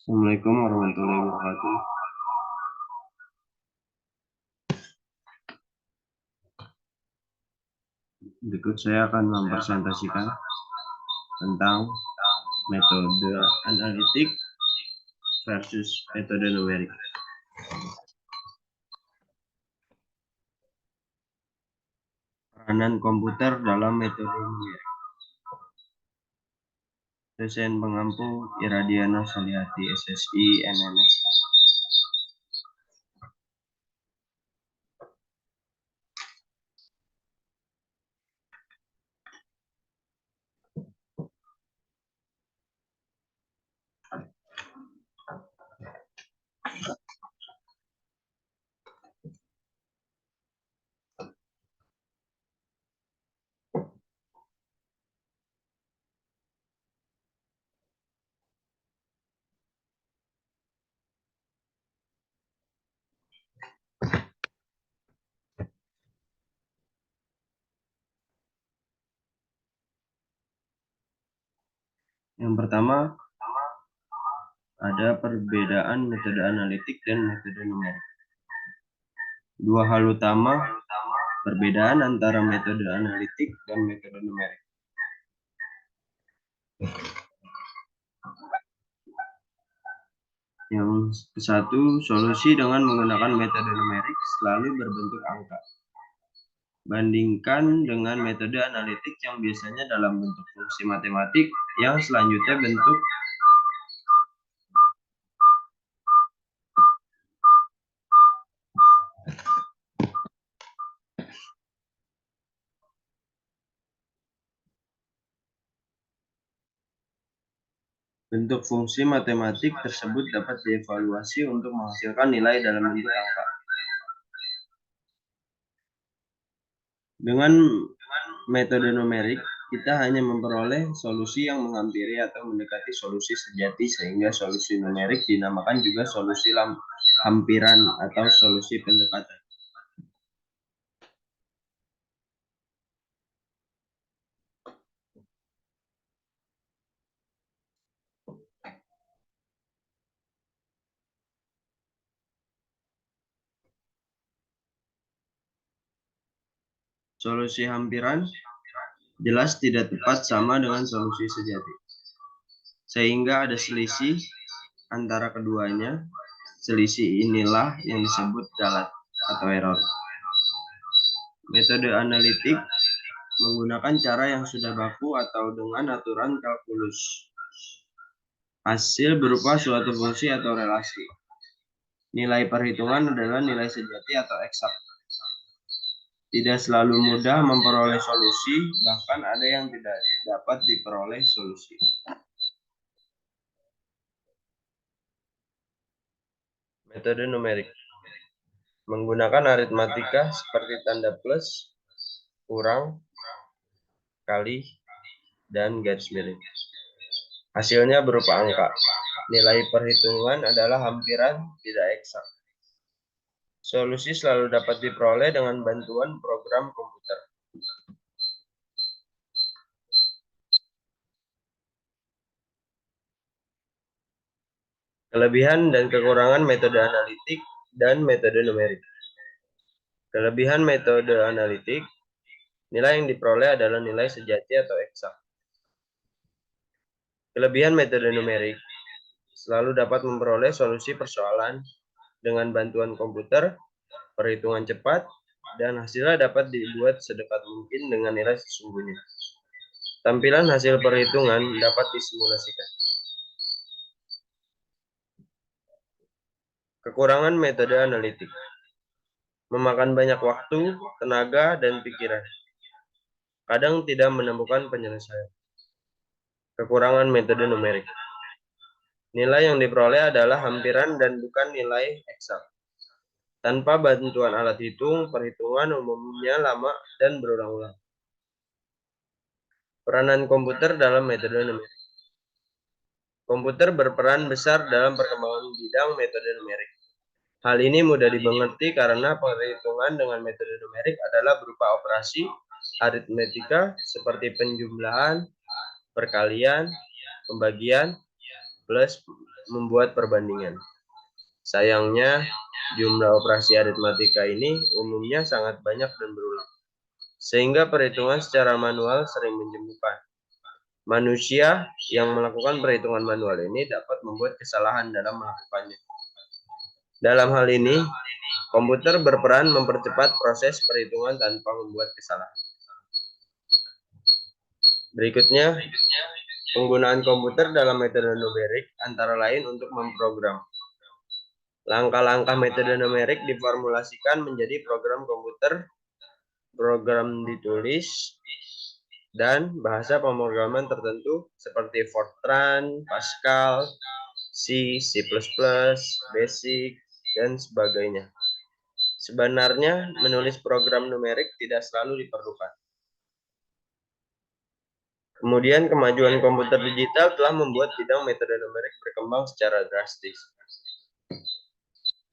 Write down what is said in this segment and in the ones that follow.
Assalamualaikum warahmatullahi wabarakatuh. Berikut saya akan mempresentasikan tentang metode analitik versus metode numerik. Peranan komputer dalam metode numerik. Dosen pengampu Iradiana Soliati, SSI, NNS. Yang pertama, ada perbedaan metode analitik dan metode numerik. Dua hal utama perbedaan antara metode analitik dan metode numerik. Yang satu, solusi dengan menggunakan metode numerik selalu berbentuk angka. Bandingkan dengan metode analitik yang biasanya dalam bentuk fungsi matematik yang selanjutnya bentuk fungsi matematik tersebut dapat dievaluasi untuk menghasilkan nilai dalam bentuk angka. Dengan metode numerik, kita hanya memperoleh solusi yang menghampiri atau mendekati solusi sejati, sehingga solusi numerik dinamakan juga solusi hampiran atau solusi pendekatan. Solusi hampiran jelas tidak tepat sama dengan solusi sejati, sehingga ada selisih antara keduanya. Selisih inilah yang disebut galat atau error. Metode analitik menggunakan cara yang sudah baku atau dengan aturan kalkulus. Hasil berupa suatu fungsi atau relasi. Nilai perhitungan adalah nilai sejati atau eksak. Tidak selalu mudah memperoleh solusi, bahkan ada yang tidak dapat diperoleh solusi. Metode numerik menggunakan aritmatika seperti tanda plus, kurang, kali, dan garis miring. Hasilnya berupa angka. Nilai perhitungan adalah hampiran, tidak eksak. Solusi selalu dapat diperoleh dengan bantuan program komputer. Kelebihan dan kekurangan metode analitik dan metode numerik. Kelebihan metode analitik, nilai yang diperoleh adalah nilai sejati atau eksak. Kelebihan metode numerik, selalu dapat memperoleh solusi persoalan dengan bantuan komputer, perhitungan cepat, dan hasilnya dapat dibuat sedekat mungkin dengan nilai sesungguhnya. Tampilan hasil perhitungan dapat disimulasikan. Kekurangan metode analitik. memakan banyak waktu, tenaga, dan pikiran. Kadang tidak menemukan penyelesaian. Kekurangan metode numerik. Nilai yang diperoleh adalah hampiran dan bukan nilai eksak. Tanpa bantuan alat hitung, perhitungan umumnya lama dan berulang-ulang. Peranan komputer dalam metode numerik. Komputer berperan besar dalam perkembangan bidang metode numerik. Hal ini mudah dimengerti karena perhitungan dengan metode numerik adalah berupa operasi aritmetika seperti penjumlahan, perkalian, pembagian, plus membuat perbandingan. Sayangnya, jumlah operasi aritmatika ini umumnya sangat banyak dan berulang, sehingga perhitungan secara manual sering menjemukan. Manusia yang melakukan perhitungan manual ini dapat membuat kesalahan dalam melakukannya. Dalam hal ini, komputer berperan mempercepat proses perhitungan tanpa membuat kesalahan. Berikutnya, penggunaan komputer dalam metode numerik antara lain untuk memprogram. Langkah-langkah metode numerik diformulasikan menjadi program komputer, program ditulis, dan bahasa pemrograman tertentu seperti Fortran, Pascal, C, C++, Basic, dan sebagainya. Sebenarnya, menulis program numerik tidak selalu diperlukan. Kemudian, kemajuan komputer digital telah membuat bidang metode numerik berkembang secara drastis.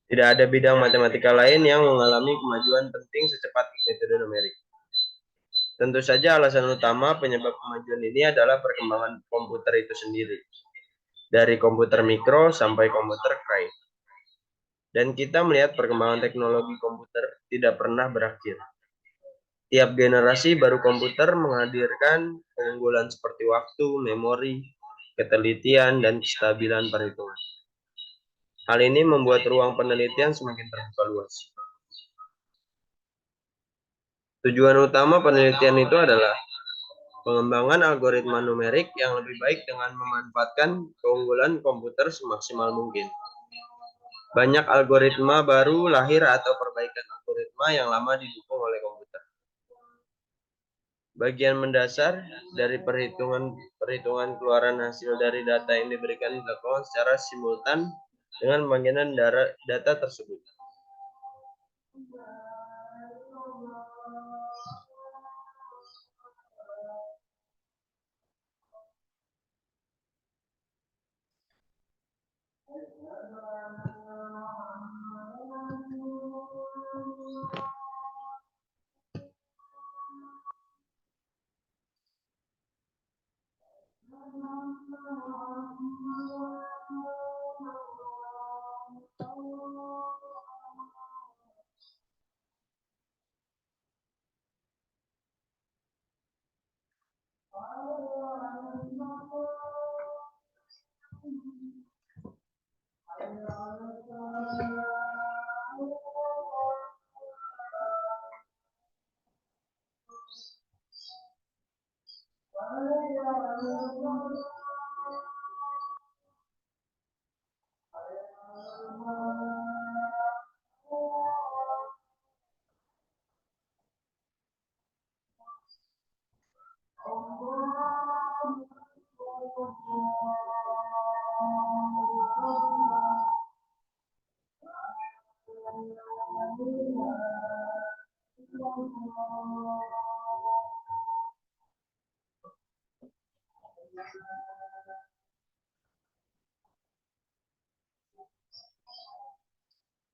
Tidak ada bidang matematika lain yang mengalami kemajuan penting secepat metode numerik. Tentu saja alasan utama penyebab kemajuan ini adalah perkembangan komputer itu sendiri. Dari komputer mikro sampai komputer cray. Dan kita melihat perkembangan teknologi komputer tidak pernah berakhir. Tiap generasi baru komputer menghadirkan keunggulan seperti waktu, memori, ketelitian, dan kestabilan perhitungan. Hal ini membuat ruang penelitian semakin terbuka luas. Tujuan utama penelitian itu adalah pengembangan algoritma numerik yang lebih baik dengan memanfaatkan keunggulan komputer semaksimal mungkin. Banyak algoritma baru lahir atau perbaikan algoritma yang lama didukung oleh komputer. Bagian mendasar dari perhitungan keluaran hasil dari data yang diberikan dilakukan secara simultan dengan pembangkitan data tersebut.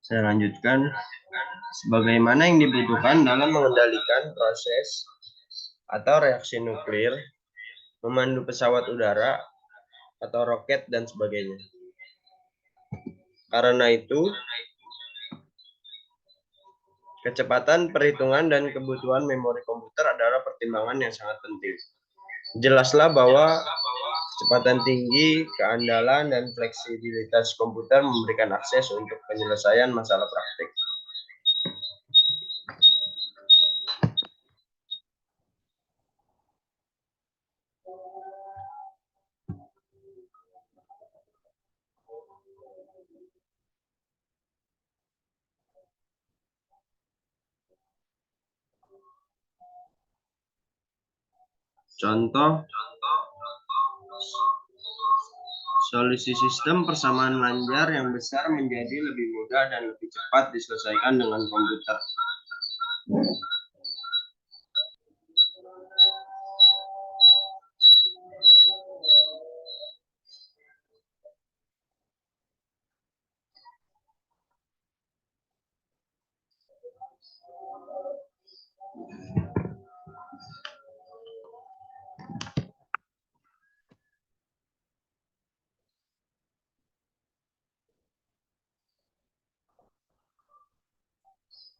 Saya lanjutkan. Sebagaimana yang dibutuhkan dalam mengendalikan proses atau reaksi nuklir, memandu pesawat udara atau roket dan sebagainya. Karena itu, kecepatan perhitungan dan kebutuhan memori komputer adalah pertimbangan yang sangat penting. Jelaslah bahwa kecepatan tinggi, keandalan, dan fleksibilitas komputer memberikan akses untuk penyelesaian masalah praktik. Contoh, solusi sistem persamaan lanjar yang besar menjadi lebih mudah dan lebih cepat diselesaikan dengan komputer.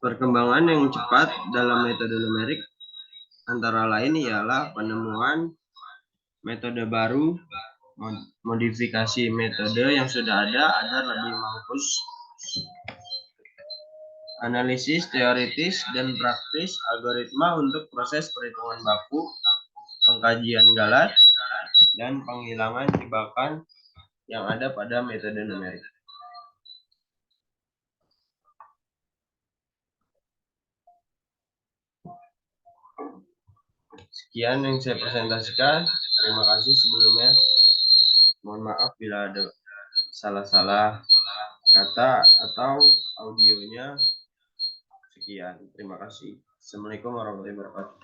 Perkembangan yang cepat dalam metode numerik antara lain ialah penemuan metode baru, modifikasi metode yang sudah ada agar lebih mampus, analisis teoritis dan praktis algoritma untuk proses perhitungan baku, pengkajian galat, dan penghilangan jebakan yang ada pada metode numerik. Sekian yang saya presentasikan. Terima kasih sebelumnya. Mohon maaf bila ada salah-salah kata atau audionya. Sekian. Terima kasih. Assalamualaikum warahmatullahi wabarakatuh.